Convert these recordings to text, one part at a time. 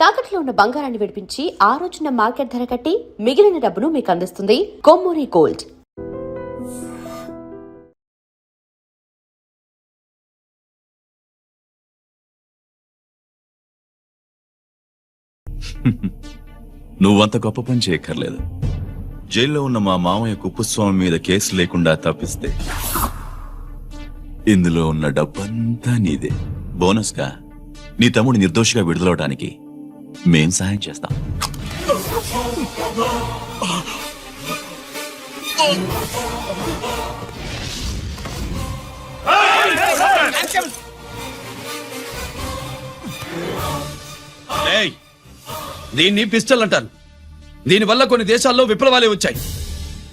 తాకట్లో ఉన్న బంగారాన్ని విడిపించి ఆ రోజున మార్కెట్ ధర కట్టి మిగిలిన డబ్బును మీకు అందిస్తుంది కొమ్మూరి గోల్డ్. నువ్వంత గొప్ప పని చేయక్కర్లేదు. జైల్లో ఉన్న మా మామయ్య కుప్పస్వామి మీద కేసు లేకుండా తప్పిస్తే ఇందులో ఉన్న డబ్బంతా నీదే. బోనస్ గా నీ తమ్ముడు నిర్దోషిగా విడుదలవడానికి మేం సహాయం చేస్తాం. దీన్ని పిస్టల్ అంటారు. దీనివల్ల కొన్ని దేశాల్లో విప్లవాలే వచ్చాయి.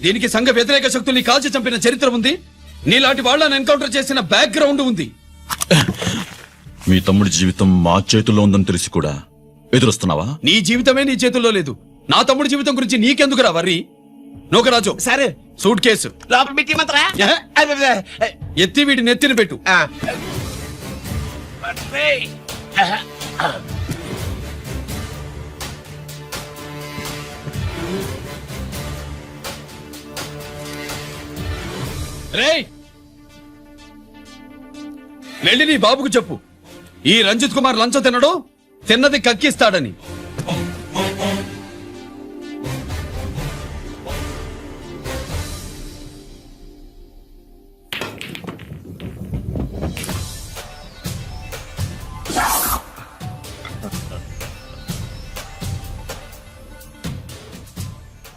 దీనికి సంఘ వ్యతిరేక శక్తుల్ని కాల్చి చంపిన చరిత్ర ఉంది. నీలాంటి వాళ్ళని ఎన్కౌంటర్ చేసిన బ్యాక్గ్రౌండ్ ఉంది. మీ తమ్ముడి జీవితం మా చేతుల్లో ఉందని తెలిసి కూడా ఎదురొస్తున్నావా? నీ జీవితమే నీ చేతుల్లో లేదు. నా తమ్ముడి జీవితం గురించి నీకెందుకురా వర్రీ? నోకరాజు సరే సూట్ కేసు లోపల పెట్టిమంతరా ఎత్తి వీడి నెత్తిన పెట్టు. రేయ్, వెళ్ళి నీ బాబుకు చెప్పు, ఈ రంజిత్ కుమార్ లంచం తినడు, తిన్నది కక్కిస్తాడని.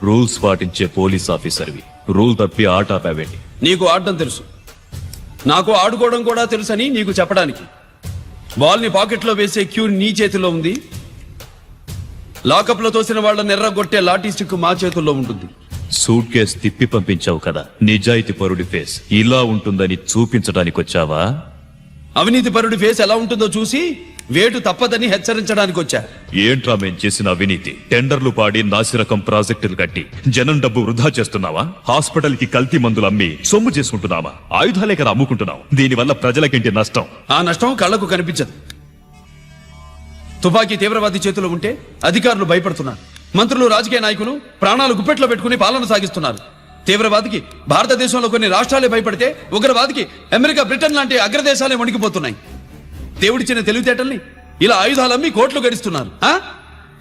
రూల్స్ పాటించే పోలీస్ ఆఫీసర్వి, రూల్ తప్పి ఆట ఆపావేంటి? నీకు ఆడడం తెలుసు, నాకు ఆడుకోవడం కూడా తెలుసని నీకు చెప్పడానికి. బాల్ ని పాకెట్ లో వేసే క్యూ నీ చేతిలో ఉంది. లాకప్ లో తోసిన వాళ్ళని ఎర్రగొట్టే లాఠీ స్టిక్ మా చేతుల్లో ఉంటుంది. సూట్ కేసు తిప్పి పంపించావు కదా, నిజాయితీ పరుడి ఫేస్ ఇలా ఉంటుందని చూపించడానికి వచ్చావా? అవినీతి పరుడి ఫేస్ ఎలా ఉంటుందో చూసి వేటు తప్పదని హెచ్చరించడానికి వచ్చా. ఏంట్రా మేం చేసిన అవినీతి? టెండర్లు పాడి నాసిరకం ప్రాజెక్టులు కట్టి జనం డబ్బు వృధా చేస్తున్నావా? హాస్పిటల్ కి కల్తీ మందులు అమ్మి సొమ్ము చేసుకుంటున్నావా? ఆయుధాలే కదా అమ్ముకుంటున్నావు. దీనివల్ల ప్రజలకేంటి నష్టం? ఆ నష్టం కళ్లకు కనిపించదు. తుపాకీ తీవ్రవాది చేతిలో ఉంటే అధికారులు భయపడుతున్నారు. మంత్రులు, రాజకీయ నాయకులు ప్రాణాలు గుప్పెట్లో పెట్టుకుని పాలన సాగిస్తున్నారు. తీవ్రవాదికి భారతదేశంలో కొన్ని రాష్ట్రాలే భయపడితే ఉగ్రవాదికి అమెరికా, బ్రిటన్ లాంటి అగ్రదేశాలే వణికిపోతున్నాయి. దేవుడిచ్చిన తెలివితేటల్ని ఇలా ఆయుధాలమ్మి కోట్లు గడిస్తున్నారు.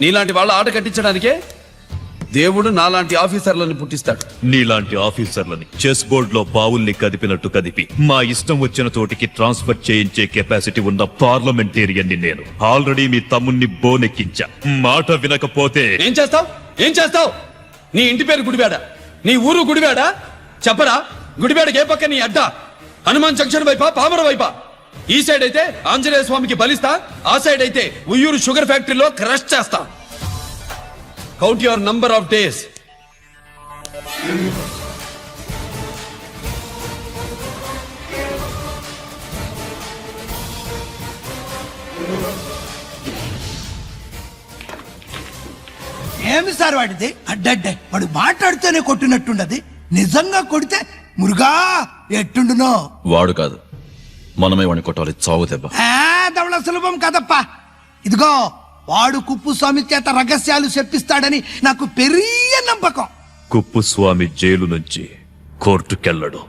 నీలాంటి వాళ్ళ ఆట కట్టించడానికే దేవుడు నాలాంటి ఆఫీసర్లను పుట్టిస్తాడు. నీలాంటి ఆఫీసర్లని చెస్ బోర్డ్ లో బావుల్ని కదిపినట్టు కదిపి మా ఇష్టం వచ్చిన చోటికి ట్రాన్స్ఫర్ చేయించే కెపాసిటీ ఉన్న పార్లమెంటేరియన్ని నేను. ఆల్రెడీ మీ తమ్ముణ్ణి బోనెక్కించా. మాట వినకపోతే ఏం చేస్తావు? నీ ఇంటి పేరు గుడివాడ, నీ ఊరు గుడివాడ. చెప్పరా, గుడివాడకి ఏ పక్క నీ అడ్డా? హనుమాన్ జంక్షన్ వైపా, పామర వైపా? ఈ సైడ్ అయితే ఆంజనేయ స్వామికి బలిస్తా, ఆ సైడ్ అయితే ఉయ్యూరు షుగర్ ఫ్యాక్టరీలో క్రష్ చేస్తా. Count your number of days. ఏమి సార్ వాడిది? అడ్డడ్డే వాడు మాట్లాడితేనే కొట్టినట్టుండది. నిజంగా కొడితే మురుగా ఎట్టుండునో. వాడు కాదు, మనమే వాడిని కొట్టాలి. చావు దెబ్బ. దవళ సులభం కదప్పా. ఇదిగో వాడు కుప్పుస్వామి చేత రహస్యాలు చెప్పిస్తాడని నాకు పెరియ నమ్మకం. కుప్పుస్వామి జైలు నుంచి కోర్టుకెళ్ళడు.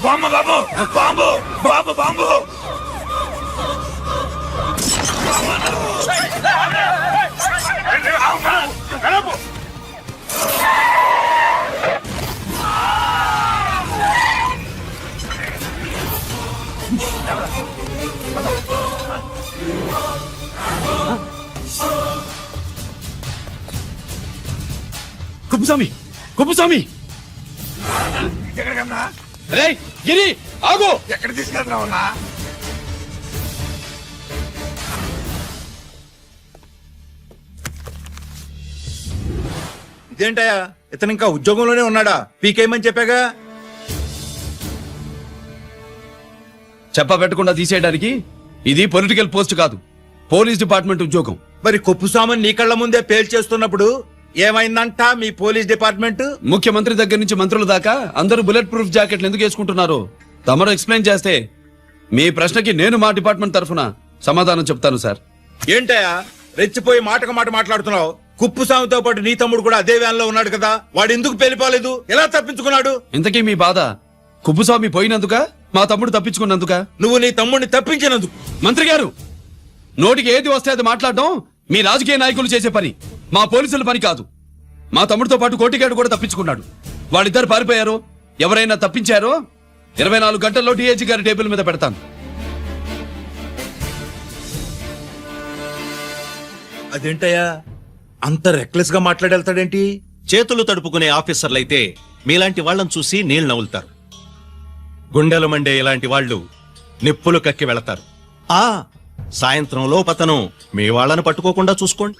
బాంబు బాబు బాంబు బాబు బాంబు కుప్పుస్వామి ఎక్కడికన్నా? రేయ్ గిరి, ఆగు. ఎక్కడ తీసుకెళ్తున్నావు అన్నా? ఇదేంటయ్యా, ఇతను ఇంకా ఉద్యోగంలోనే ఉన్నాడా? పీకేయమని చెప్పాగా. చెప్ప పెట్టకుండా తీసేయడానికి ఇది పొలిటికల్ పోస్ట్ కాదు, పోలీస్ డిపార్ట్మెంట్ ఉద్యోగం. మరి కుప్పుస్వామిని నీ కళ్ళ ముందే పేల్చేస్తున్నప్పుడు ఏమైందంట మీ పోలీస్ డిపార్ట్మెంట్? ముఖ్యమంత్రి దగ్గర నుంచి మంత్రుల దాకా అందరూ బుల్లెట్ ప్రూఫ్ జాకెట్లు ఎందుకు వేసుకుంటున్నారు తమరు ఎక్స్ప్లెయిన్ చేస్తే మీ ప్రశ్నకి నేను మా డిపార్ట్మెంట్ తరఫున సమాధానం చెప్తాను సార్. ఏంటయ్యా రెచ్చిపోయి మాటకు మాట మాట్లాడుతున్నావు? కుప్పుస్వామితో పాటు నీ తమ్ముడు కూడా అదే వ్యాన్ లో ఉన్నాడు కదా, వాడు ఎందుకు పేలిపోలేదు? ఎలా తప్పించుకున్నాడు? ఇంతకీ మీ బాధ కుప్పుస్వామి పోయినందుక మా తమ్ముడు తప్పించుకున్నందుక? నువ్వు నీ తమ్ముడిని తప్పించినందుకు. మంత్రి గారు, నోటికి ఏది వస్తే అది మాట్లాడడం మీ రాజకీయ నాయకులు చేసే పని, మా పోలీసుల పని కాదు. మా తమ్ముడితో పాటు కోటిగాడు కూడా తప్పించుకున్నాడు. వాళ్ళిద్దరు పారిపోయారు. ఎవరైనా తప్పించారో 24 గంటల్లో డిఐజీ గారి టేబుల్ మీద పెడతాను. అదేంటయ్యా అంత రెక్లెస్ గా మాట్లాడేళ్తాడేంటి? చేతులు తడుపుకునే ఆఫీసర్లైతే మీలాంటి వాళ్ళని చూసి నీళ్లు నవ్వులుతారు. గుండెలు మండే ఇలాంటి వాళ్ళు నిప్పులు కక్కి వెళతారు. సాయంత్రం లోపతను మీ వాళ్ళని పట్టుకోకుండా చూసుకోండి.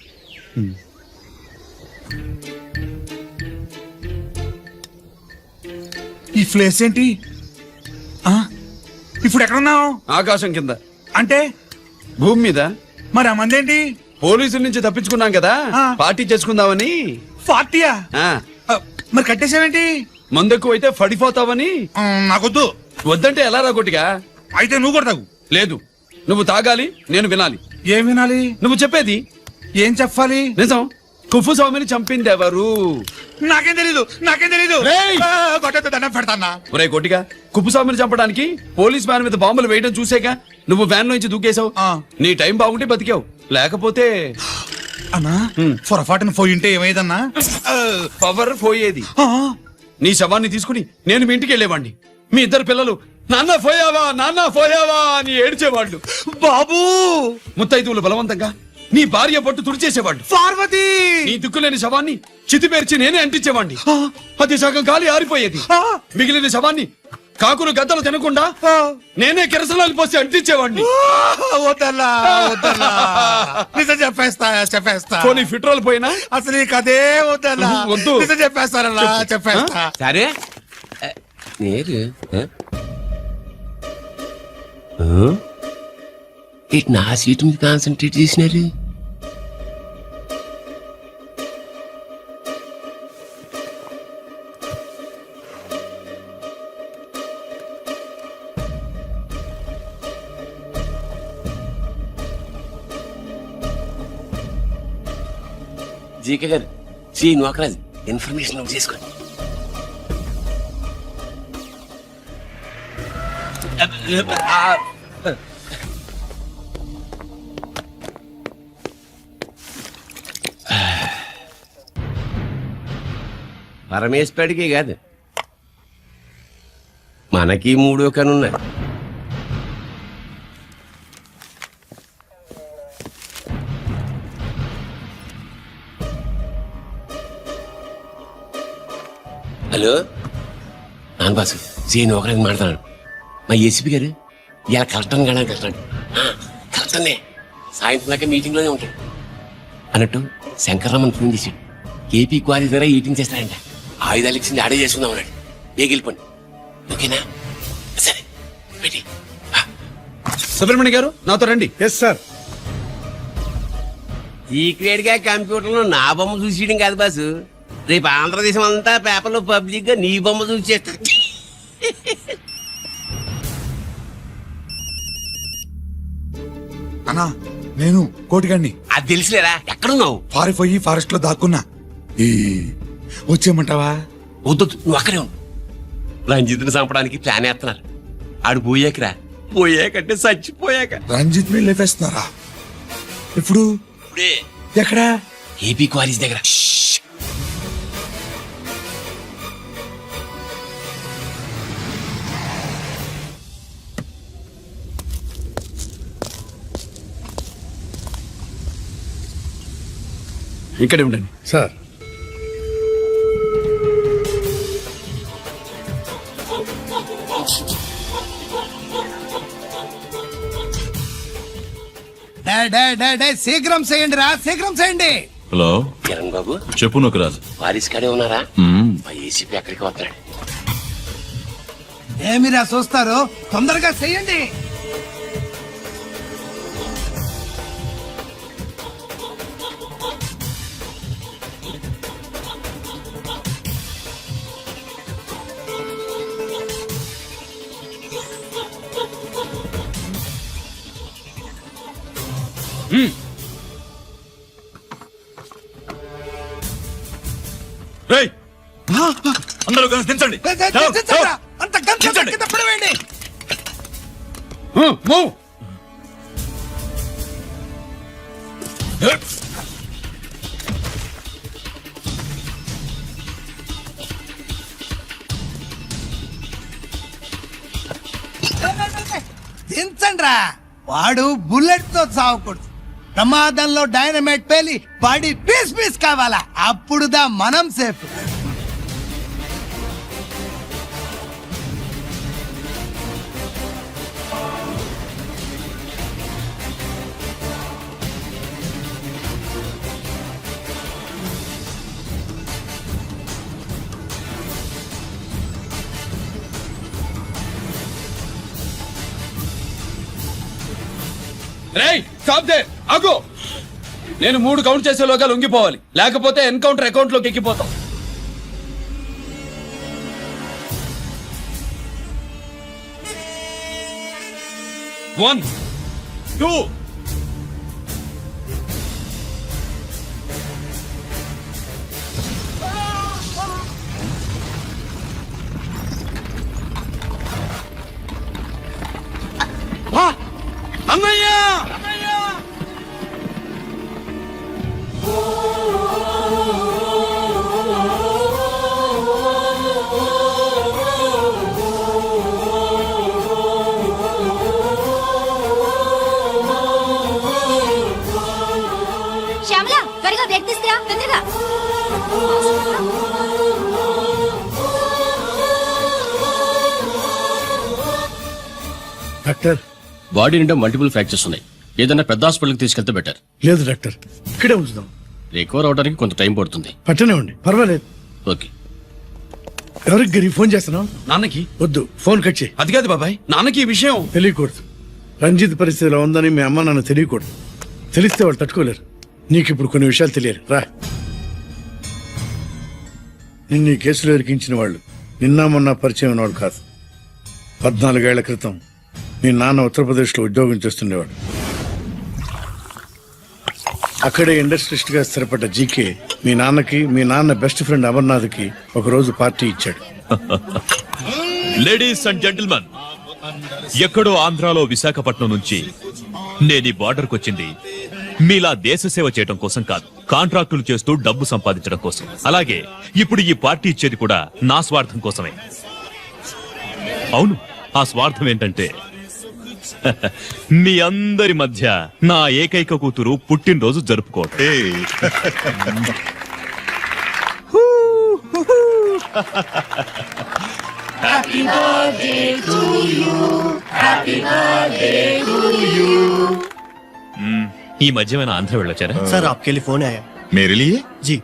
ఈ ప్లేస్ ఏంటి? ఇప్పుడు ఎక్కడున్నావు? ఆకాశం కింద అంటే భూమి మీద. మరి ఆ మందేంటి? పోలీసుల నుంచి తప్పించుకున్నాం కదా, ఆ. పార్టీ చేసుకుందామని. పార్టీయా? ఆ, మరి కట్టేసావేంటి? మందెక్కువైతే పడిపోతావని. నాకొద్దు. వద్దంటే ఎలా రాగొట్టిగా? అయితే నువ్వు కూడా తాగు. లేదు, నువ్వు తాగాలి, నేను వినాలి. ఏం వినాలి? నువ్వు చెప్పేది ఏం చెప్పాలి? నిజం. కుఫు స్వామిని చంపింది ఎవరు? నాకేం తెలీదు, నాకేం తెలీదు. రేయ్! కొట్టద్దు, దండం పెడతానా? ఒరే కొట్టిగా, కుప్పుస్వామిని చంపడానికి పోలీస్ వ్యాన్ మీద బాంబులు వేయడం చూసాక నువ్వు వ్యాన్ నుంచి దూకేశావు. ఆ. నీ టైం బాగుంటే బతికావు, లేకపోతే అన్నా పొరపాటున పోయి ఉంటే ఏమైందన్నా? పవర్ పోయేది. నీ శవాన్ని తీసుకుని నేను మీ ఇంటికి వెళ్ళేవాడిని. మీ ఇద్దరు పిల్లలు నాన్న పోయావా, నాన్న పోయావా అని ఏడ్చేవాళ్ళు. బాబు, ముత్తైదువులు బలవంతంగా నీ భార్య పట్టు తుడిచేసేవాళ్ళు. పార్వతి, నీ దిక్కులేని శవాన్ని చితిపేర్చి నేనే అంటించేవాడిని. అది సగం గాలి ఆరిపోయేది. మిగిలిన శవాన్ని కాకులు గద్దలు తినకుండా నేనే కిరసనాలు పోసి అంటించేవాడిని. వద్దన్నా, వద్దన్నా. నిజం చెప్పేస్తా. పోనీ ఫిట్రోల్ పోయినా అసలు ఈ కథే వద్దన్నా. వద్దు. నిజం చెప్పేస్తానన్నా, చెప్పేస్తా. సరే నేరు ఇటు నా సీటు మీద కాన్సన్ట్రేట్ చేసినారు. జీకే గారు, శ్రీ నోకరాజ్ ఇన్ఫర్మేషన్ నోట్ చేసుకోండి. పరమేశ్వరుడికి కాదు, మనకి 3 కనున్నాయి. హలో నాన్న బాసు, సీఎన్ ఒకరికి మాట్లాడు. మా ఏసీపీ గారు ఇలా కలెక్టర్ని కాడానికి వెళ్తాడు. కలెక్టర్నే సాయంత్రం దాకా మీటింగ్లోనే ఉంటాడు అన్నట్టు. శంకర్రామన్ ఫోన్ చేశాడు. కేపీ క్వారీ దగ్గర ఈటింగ్ చేస్తాడంట. ఆయుధాలు ఇచ్చింది ఆడే చేసుకుందాం అన్నాడు. వెళ్ళిపోండి, ఓకేనా? సరే పెట్టి. సుబ్రహ్మణ్య గారు నాతో రండి. Yes sir. సీక్రెట్ గా కంప్యూటర్ లో నా బొమ్మ చూసేయడం కాదు బాసు, రేపు ఆంధ్రదేశం అంతా పేపర్లో పబ్లిక్ గా నీ బొమ్మ చూసేస్తా. అన్నా, నేను కోటిగాడిని. అది తెలుసులేరా, ఎక్కడున్నావు? పారిపోయి ఫారెస్ట్ లో దాక్కున్నా. వచ్చేయమంటావా? వద్దు, నువ్వు అక్కడే ఉండు. రంజిత్ని చంపడానికి ప్లాన్ వేస్తున్నారు. ఆడు పోయాకరా, పోయాకంటే చచ్చిపోయాక. రంజిత్ ని లేపేస్తున్నారా? ఇప్పుడు ఇప్పుడే ఎక్కడా? ఏపీ క్వారీస్ దగ్గర. ఇక్కడే ఉండండి సార్. శీఘ్రం చేయండి రా, శీఘ్రం చేయండి. హలో, కిరణ్ బాబు, చెప్పు నోకరాజు. క్వారీస్ కాడే ఉన్నారా? మా ఏసీపీ ఎక్కడికి వస్తాడు. ఏమిరా చూస్తారు, తొందరగా చేయండి. రేయ్ అందరూ కలిసి దించండి దించండిరా. అంత గంట కింద పడవేయండి. మూవ్. దించండిరా. వాడు బుల్లెట్ తో చావకూడదు. ప్రమాదంలో డైనమైట్ పేలి బాడీ పీస్ పీస్ కావాలా, అప్పుడుదా మనం సేఫ్. రేయ్ స్టాప్ దే, ఆగు. నేను 3 కౌంట్ చేసేలోగా లొంగిపోవాలి, లేకపోతే ఎన్కౌంటర్ అకౌంట్ లోకి ఎక్కిపోతాం. 1 2 అన్నయ్య. శ్యామల త్వరగా బ్రేక్ తీసుకురా, తొందరగా. డాక్టర్ బాడీ నిండా మల్టిపుల్ ఫ్రాక్చర్స్ ఉన్నాయి. ఏదైనా పెద్ద హాస్పిటల్కి తీసుకెళ్తే బెటర్. లేదు డాక్టర్, ఇక్కడే ఉంచుదాం. రికవర్ అవడానికి కొంత టైం పడుతుంది. పట్టనే ఉండి పర్వాలేదు. ఓకే. ఎవరికి గిరి ఫోన్ చేస్తున్నావు? నాన్నకి. వద్దు, ఫోన్ కట్ చేయి. అది కాదు బాబాయ్, నాన్నకి ఈ విషయం తెలియకూడదు. రంజిత్ పరిస్థితిలో ఉందని మీ అమ్మ నాన్న తెలియకూడదు. తెలిస్తే వాళ్ళు తట్టుకోలేరు. నీకు ఇప్పుడు కొన్ని విషయాలు తెలియాలి. రా. నిన్ను ఈ కేసులో ఇరికించిన వాళ్ళు నిన్న మొన్న పరిచయం ఉన్నవాడు కాదు. 14 ఏళ్ల క్రితం మీ నాన్న ఉత్తరప్రదేశ్లో ఉద్యోగం చేస్తుండేవాడు. అక్కడే ఇండస్ట్రియలిస్ట్ గా స్థిరపడ్డ జీకే మీ నాన్నకి, మీ నాన్న బెస్ట్ ఫ్రెండ్ అమర్నాథ్కి ఒకరోజు పార్టీ ఇచ్చాడు. లేడీస్ అండ్ జెంటిల్మెన్, ఎక్కడో ఆంధ్రాలో విశాఖపట్నం నుంచి నేను ఈ బార్డర్కి వచ్చింది మీలా దేశ సేవ చేయడం కోసం కాదు, కాంట్రాక్టులు చేస్తూ డబ్బు సంపాదించడం కోసం. అలాగే ఇప్పుడు ఈ పార్టీ ఇచ్చేది కూడా నా స్వార్థం కోసమే. అవును, ఆ స్వార్థం ఏంటంటే మీ అందరి మధ్య నా ఏకైక కూతురు పుట్టినరోజు జరుపుకోవటం. ఈ మధ్యమైన ఆంధ్ర వెళ్ళొచ్చారా? సార్ आपके लिए फोन आया. मेरे लिए जी.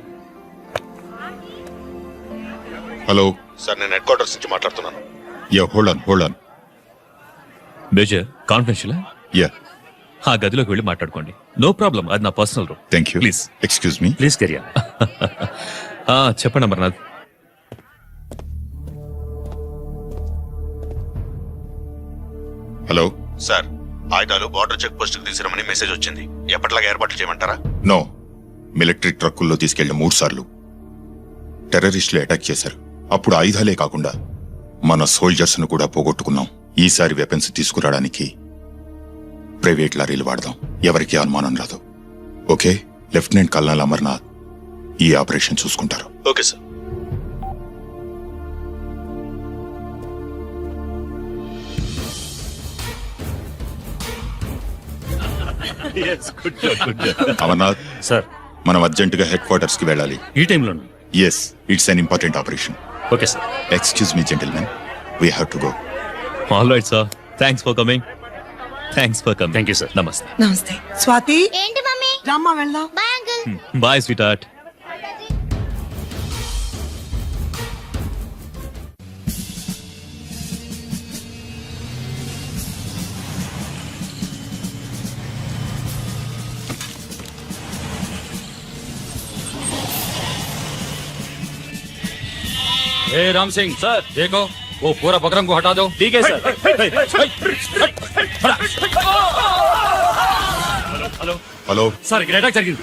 హలో సార్, నేను హెడ్ క్వార్టర్స్ నుంచి మాట్లాడుతున్నాను. Yeah, hold on. Major confidential. Yeah, ఆ గదిలోకి వెళ్ళి మాట్లాడుకోండి. నో ప్రాబ్లం, అది నా personal room. Thank you. Please excuse me. Please career. చెప్పండి అమర్నాథ్. హలో సార్, ఆయుధాలు బార్డర్ చెక్ పోస్ట్ కి తీసుకురమని మెసేజ్ వచ్చింది. ఎప్పటిలాగా ఏర్పాట్లు చేయమంటారా? నో, మిలిటరీ ట్రక్కుల్లో తీసుకెళ్లిన 3 సార్లు టెర్రరిస్టులు అటాక్ చేశారు. అప్పుడు ఆయుధాలే కాకుండా మన సోల్జర్స్ ను కూడా పోగొట్టుకున్నాం. ఈసారి వెపన్స్ తీసుకురావడానికి ప్రైవేట్ లారీలు వాడదాం. ఎవరికి అనుమానం రాదు. ఓకే, లెఫ్టినెంట్ కల్నల్ అమర్నాథ్ ఈ ఆపరేషన్ చూసుకుంటారు. Okay sir. అమర్నాథ్ సార్, మనం అర్జెంటుగా హెడ్ క్వార్టర్స్ కి వెళ్ళాలి. ఈ టైంలో? Yes, it's an important operation. Okay sir. Excuse me gentlemen, we have to go. All right sir, thanks for coming. Thank you sir. నమస్తే. నమస్తే. స్వాతి, ఏంటి మమ్మీ? రామ్మా వెళ్దాం. Bye uncle. Bye sweetheart. Ram Singh sir, देखो वो पूरा बकरम को हटा दो. ठीक है सर. హలో సార్, ఇక్కడ అటాక్ జరిగింది.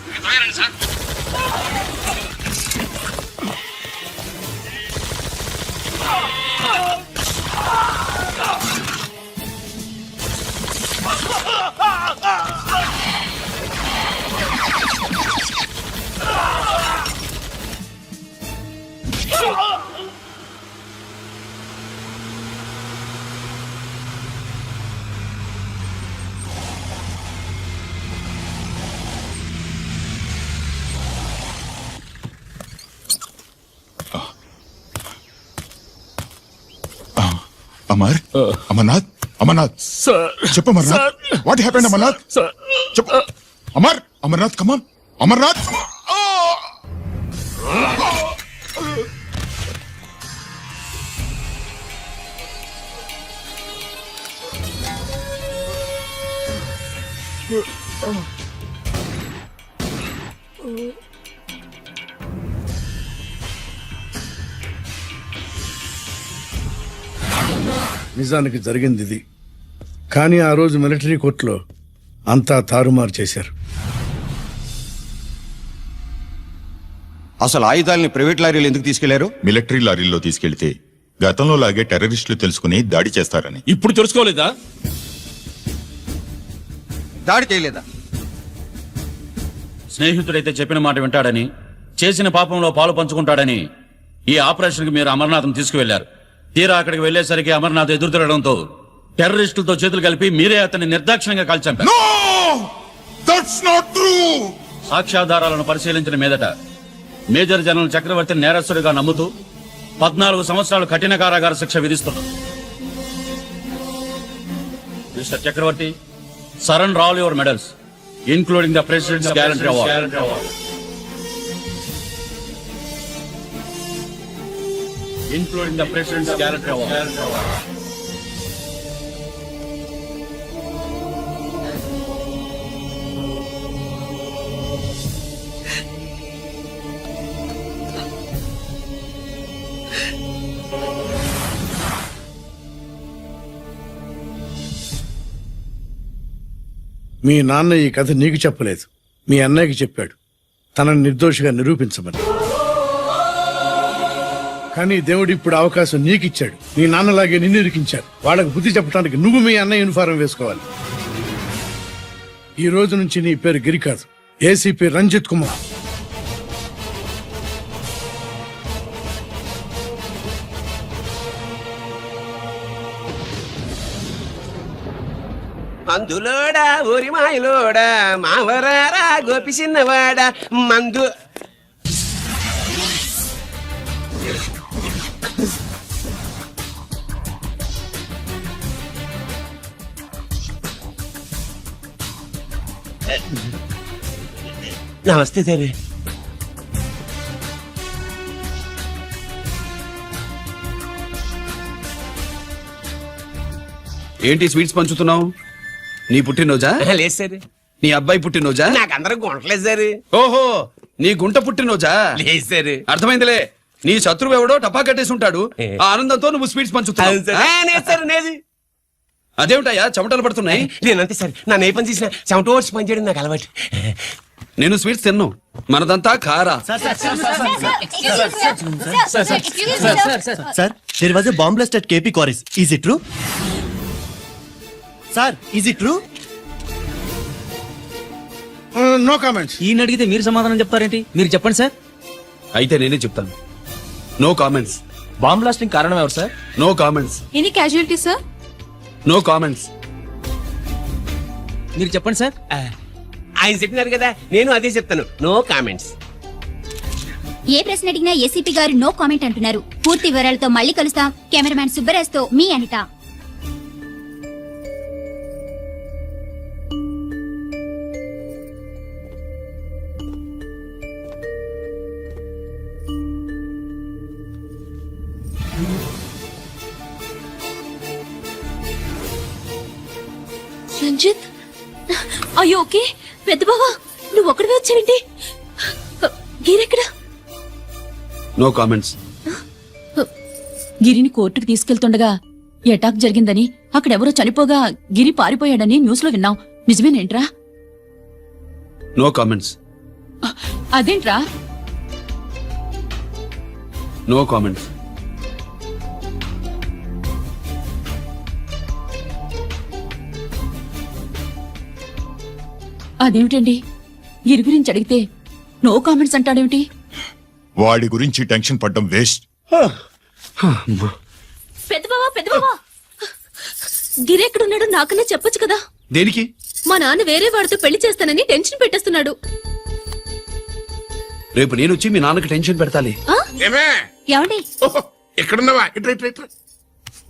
అమర్ అమర్నాథ్ అమర్నాథ్ చెప్పు అమర్నాథ్ వాట్ హ్యాపెండ్ అమర్నాథ్ చెప్పు అమర్ అమర్నాథ్ కమాన్ అమర్నాథ్ నిజానికి జరిగింది ఇది. కానీ ఆ రోజు మిలిటరీ కోర్టులో అంతా తారుమారు చేశారు. అసలు ఆయుధాలని ప్రైవేట్ లారీలు ఎందుకు తీసుకెళ్లారు? మిలిటరీ లారీల్లో తీసుకెళ్తే గతంలో లాగే టెర్రరిస్టులు తెలుసుకుని దాడి చేస్తారని. ఇప్పుడు తెలుసుకోలేదా? దాడి చేయలేదా? స్నేహితుడైతే చెప్పిన మాట వింటాడని, చేసిన పాపంలో పాలు పంచుకుంటాడని ఈ ఆపరేషన్కి మీరు అమర్నాథ్ను తీసుకువెళ్లారు. తీరా అక్కడికి వెళ్లేసరికి అమర్నాథ్ ఎదురు తిరగడంతో టెర్రరిస్టులతో చేతులు కలిపి మీరే అతన్ని నిర్దాక్షిణ్యంగా కాల్చంపారు. సాక్ష్యాధారాలను పరిశీలించిన మీదట మేజర్ జనరల్ చక్రవర్తిని నేరస్తుడిగా నమ్ముతూ 14 సంవత్సరాలు కఠిన కారాగార శిక్ష విధిస్తున్నారు. Mister Chakravarthy, surrender all your medals including the president's guarantee award. Including the President's Guarantee Award. మీ నాన్న ఈ కథ నీకు చెప్పలేదు, మీ అన్నయ్యకి చెప్పాడు, తనని నిర్దోషిగా నిరూపించమని. కానీ దేవుడు ఇప్పుడు అవకాశం నీకిచ్చాడు. నీ నాన్నలాగే నిన్ను ఇరికించాడు. వాళ్ళకు బుద్ధి చెప్పడానికి నువ్వు మీ అన్నయ్య యూనిఫారం వేసుకోవాలి. ఈ రోజు నుంచి నీ పేరు గిరి కాదు, ఏసీపీ రంజిత్ కుమార్. మందులోడా ఊరి మాయలోడా మావరారా గోపి చిన్నవాడా మందు. నమస్తే సార్. ఏంటి స్వీట్స్ పంచుతున్నావు? నీ పుట్టినరోజా? లేదు సార్. నీ అబ్బాయి పుట్టినరోజా? నాకు అందరూ గుంటలేదు సార్. ఓహో, నీ గుంట పుట్టినరోజా? లేదు సార్. అర్థమైందిలే. నీ శత్రువు ఎవడో టపా కట్టేసి ఉంటాడు. ఆ ఆనందంతో నువ్వు స్వీట్స్ పంచుతున్నావు. అదేమిటయ్యా చెమటలు పడుతున్నాయి? నేనంతే సార్. నా ఏ పని చేసిన చెమట ఓడ్చి పని చేయడం నాకు అలవాటు. నేను స్వీట్స్ తిన్ను, మనదంతా కారా. Sir, there was a bomb blast at KP Quarries. Is it true? Sir, is it true? No comments. ఈయన అడిగితే మీరు సమాధానం చెప్తారేంటి? మీరు చెప్పండి సార్. అయితే నేనే చెప్తాను. No comments. బాంబ్ బ్లాస్టింగ్ కారణం ఎవరు సార్? No comments. Any casualty sir? No comments. మీరు చెప్పండి సార్. ఆయన చెప్పినారు కదా, నేను అదే చెప్తాను. No comments. ఏ ప్రశ్న అడిగినా ఏసీపీ గారు నో కామెంట్ అంటున్నారు. పూర్తి వివరాలతో మళ్ళీ కలుస్తాం. కెమెరామ్యాన్ సుబ్బరాజ్తో మీ అనిత. రంజిత్, అయ్యో ఓకే. పెద్ద బావా, నువ్వు ఒక్కడివే వచ్చావేంటి? గిరెక్కడా? No comments. గిరిని కోర్టుకు తీసుకెళ్తుండగా అటాక్ జరిగిందని, అక్కడెవరో చనిపోగా గిరి పారిపోయాడని న్యూస్ లో విన్నాం. నిజమేనేంట్రా? No comments. అదేంట్రా? No comments. అదేమిటండి గిరి గురించి అడిగితే నో కామెంట్స్ అంటాడేమిటి? వాడి గురించి టెన్షన్ పడ్డం వేస్ట్. పెద్దబావా గిరెక్కడున్నాడు నాకన్నా చెప్పొచ్చు కదా. దేనికి? మా నాన్న వేరే వాడితో పెళ్లి చేస్తానని టెన్షన్ పెట్టేస్తున్నాడు. రేపు నేను వచ్చి మీ నాన్నకి టెన్షన్ పెడతాలి. ఏమే ఏమండి ఎక్కడున్నావా? ఇట్లా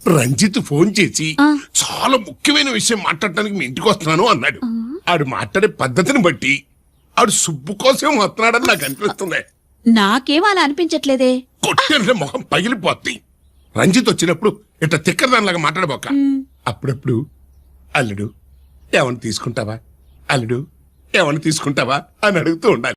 రంజిత్ ఫోన్ చేసి చాలా ముఖ్యమైన విషయం మాట్లాడటానికి మీ ఇంటికి వస్తున్నాను అన్నాడు. ఆడు మాట్లాడే పద్ధతిని బట్టి ఆడు సుబ్బు కోసం వస్తున్నాడని నాకు అనిపిస్తుంది. నాకేం అలా అనిపించట్లేదే. కొట్టిన మొహం పగిలిపోద్ది. రంజిత్ వచ్చినప్పుడు ఇట్లా తిక్కదానిలాగా మాట్లాడబోక. అప్పుడప్పుడు అల్లుడు ఏమని తీసుకుంటావా, అల్లుడు ఏమని తీసుకుంటావా అని అడుగుతూ ఉండాలి.